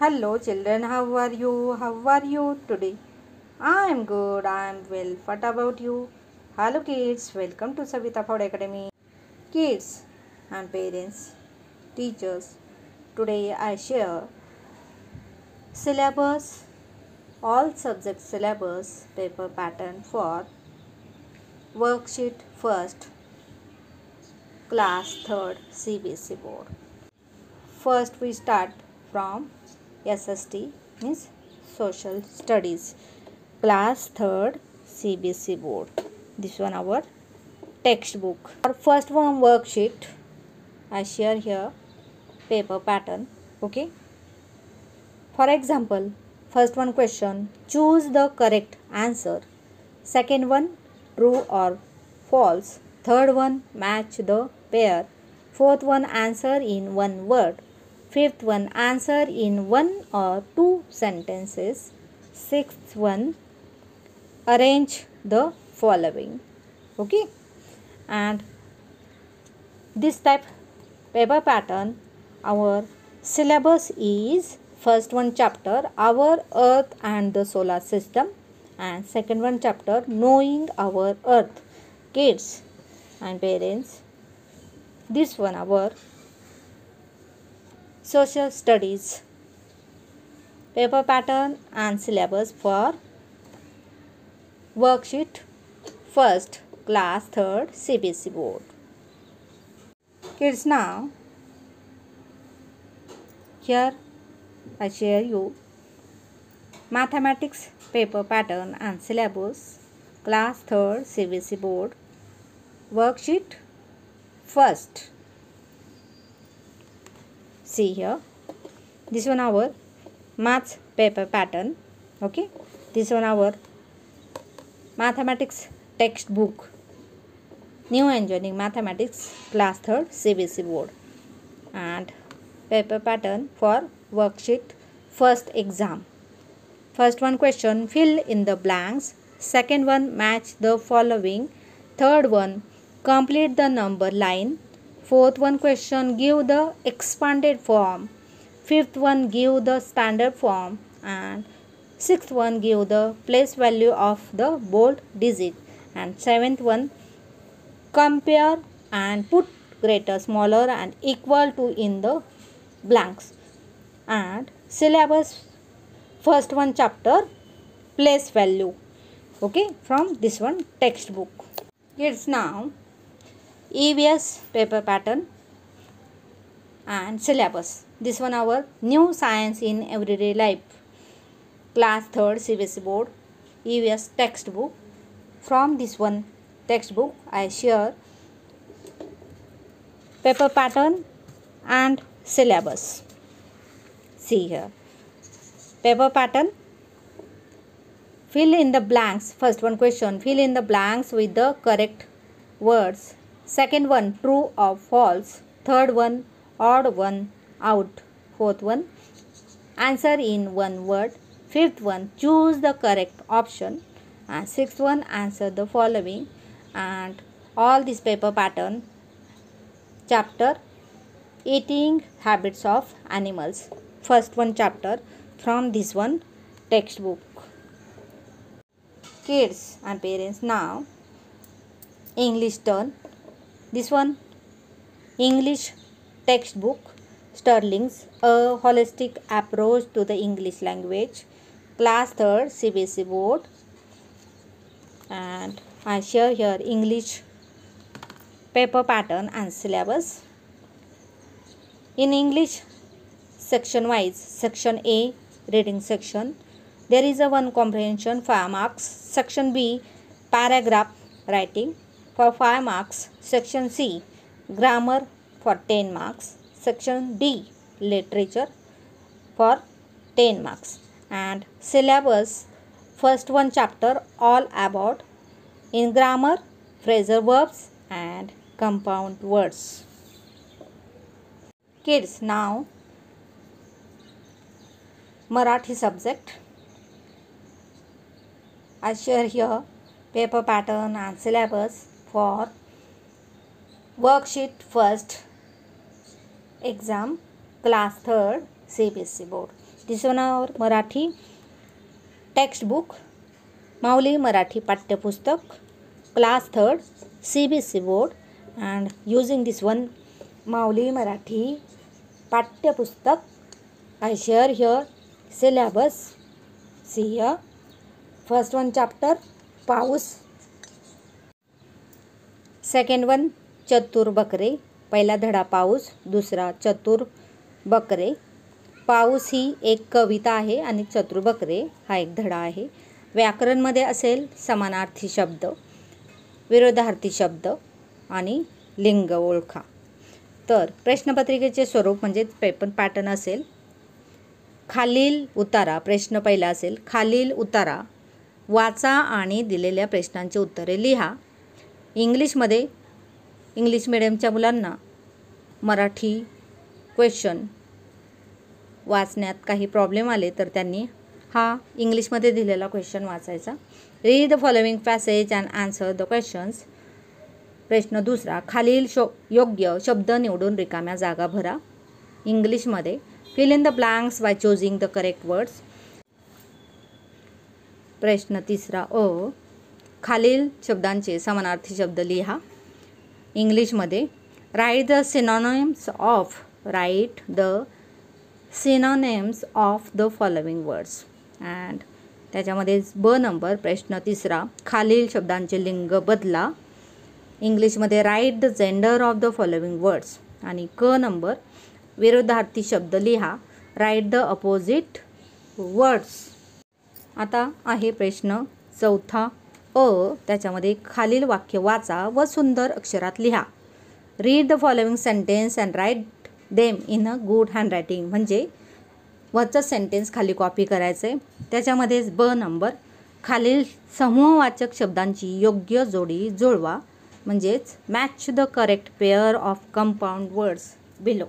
Hello children, how are you? How are you today? I am good, I am well. What about you? Hello kids, welcome to Savita Ford Academy. Kids and parents, teachers, today I share syllabus, all subject syllabus paper pattern for worksheet first, class 3rd CBSE board. First we start from SST means social studies, class 3rd CBSE board. This one our textbook. Our first one worksheet I share here paper pattern. Okay, for example, first one question, choose the correct answer. Second one, true or false. Third one, match the pair. Fourth one, answer in one word. Fifth one, answer in one or two sentences. Sixth one, arrange the following. Okay, and this type paper pattern, our syllabus is first one chapter, our earth and the solar system, and second one chapter, knowing our earth. Kids and parents, this one our social studies paper pattern and syllabus for worksheet first, class 3rd CBSE board. Kids, now here I share you mathematics paper pattern and syllabus, class 3rd CBSE board, worksheet first. See here, this one our maths paper pattern. Okay, this one our mathematics textbook, new engineering mathematics, class 3rd CBSE board, and paper pattern for worksheet first exam. First one question, fill in the blanks. Second one, match the following. Third one, complete the number line. Fourth one question, give the expanded form. Fifth one, give the standard form. And sixth one, give the place value of the bold digit. And seventh one, compare and put greater, smaller and equal to in the blanks. And syllabus first one chapter, place value. Okay, from this one textbook. Kids, now EVS paper pattern and syllabus. This one our new science in everyday life, class 3rd CBSE board, EVS textbook. From this one textbook I share paper pattern and syllabus. See here, paper pattern, fill in the blanks. First one question, fill in the blanks with the correct words. Second one, true or false. Third one, odd one out. Fourth one, answer in one word. Fifth one, choose the correct option. And sixth one, answer the following. And all this paper pattern chapter, eating habits of animals. First one chapter from this one textbook. Kids and parents, now English turn. This one English textbook, Sterling's A Holistic Approach to the English Language, class 3rd CBSE board. And I share here English paper pattern and syllabus. In English section wise, section A, reading section, there is a one comprehension 5 marks. Section B, paragraph writing for 5 marks. Section C, grammar for 10 marks. Section D, literature for 10 marks. And syllabus first one chapter all about in grammar, phrasal verbs and compound words. Kids, now Marathi subject. I share here paper pattern and syllabus for worksheet first exam, class 3rd CBSE board. This one our Marathi textbook, माऊली मराठी पाठ्यपुस्तक, class 3rd CBSE board, and using this one माऊली मराठी पाठ्यपुस्तक I share here syllabus. See here, first one chapter पाऊस, second one चतुर बकरे, पहिला धडा पाऊस, दुसरा चतुर बकरे. पाऊस ही एक कविता आहे आणि चतुर बकरे हा एक धडा आहे. व्याकरणमध्ये असेल समानार्थी शब्द, विरोधार्थी शब्द आणि लिंग ओळखा. तर प्रश्नपत्रिकेचे स्वरूप म्हणजे पेपर पॅटर्न असेल. खालील उतारा, प्रश्न पहिला असेल खालील उतारा वाचा आणि दिलेल्या प्रश्नांची उत्तरे लिहा. इंग्लिशमध्ये इंग्लिश मिडियमच्या मुलांना मराठी क्वेश्चन वाचण्यात काही प्रॉब्लेम आले तर त्यांनी हा इंग्लिशमध्ये दिलेला क्वेश्चन वाचायचा. Read the following passage and answer the questions. प्रश्न दुसरा, खालील योग्य शब्द निवडून रिकाम्या जागा भरा. इंग्लिशमध्ये fill in the blanks by choosing the correct words. प्रश्न तिसरा खालील शब्दांचे समानार्थी शब्द लिहा. इंग्लिशमध्ये write the synonyms of the following words. And त्याच्यामध्ये ब नंबर प्रश्न तिसरा, खालील शब्दांचे लिंग बदला. इंग्लिशमध्ये write the gender of the following words. आणि क नंबर विरोधार्थी शब्द लिहा. Write the opposite words. आता आहे प्रश्न चौथा त्याच्यामध्ये खालील वाक्य वाचा व सुंदर अक्षरात लिहा. Read the following sentence and write them in a good handwriting. म्हणजे वरचं सेंटेन्स खाली कॉपी करायचं आहे. त्याच्यामध्येच ब नंबर खालील समूहवाचक शब्दांची योग्य जोडी जुळवा. म्हणजेच match the correct pair of compound words below.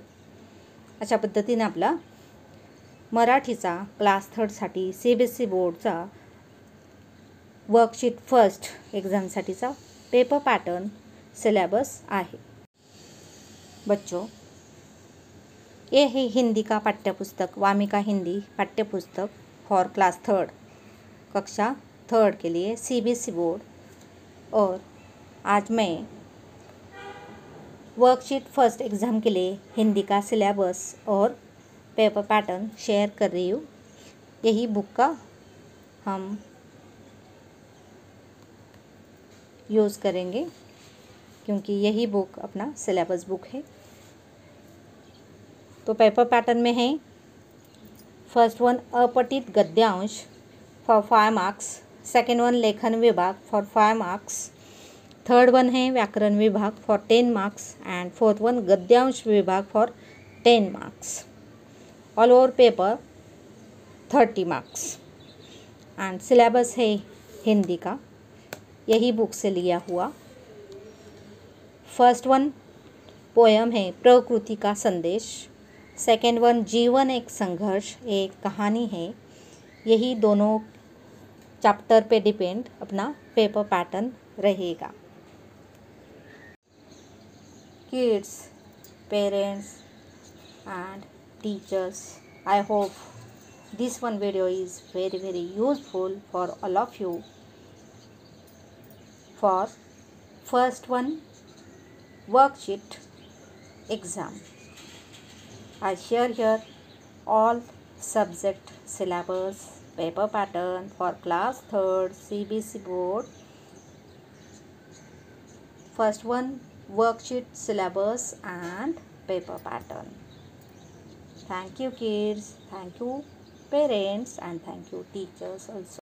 अशा पद्धतीने आपला मराठीचा क्लास 3साठी CBSE बोर्डचा वर्कशीट फर्स्ट एग्ज़ामसाठीचा पेपर पॅटर्न सिलेबस आहे. बच्चों, ये है हिंदी का पाठ्यपुस्तक, वामिका हिंदी पाठ्यपुस्तक फॉर क्लास 3rd, कक्षा 3rd के लिए CBSE बोर्ड. और आज मैं वर्कशीट फर्स्ट एग्ज़ाम के लिए हिंदी का सिलेबस और पेपर पैटर्न शेयर कर रही हूँ. यही बुक का हम यूज़ करेंगे क्योंकि यही बुक अपना सिलेबस बुक है. तो पेपर पैटर्न में है फर्स्ट वन अपठित गद्यांश फॉर 5 मार्क्स, सेकेंड वन लेखन विभाग फॉर 5 मार्क्स, थर्ड वन है व्याकरण विभाग for 10 marks and fourth one गद्यांश विभाग for 10 marks. All over paper 30 marks. And syllabus है हिंदी का, यही बुक से लिया हुआ. फर्स्ट वन पोयम है प्रकृति का संदेश, सेकेंड वन जीवन एक संघर्ष, एक कहानी है. यही दोनों चैप्टर पे डिपेंड अपना पेपर पैटर्न रहेगा. Kids, parents and teachers, I hope this one video is very useful for all of you. For first one worksheet exam, I share here all subject syllabus paper pattern for class 3rd CBSE board. First one worksheet syllabus and paper pattern. Thank you kids, thank you parents, and thank you teachers also.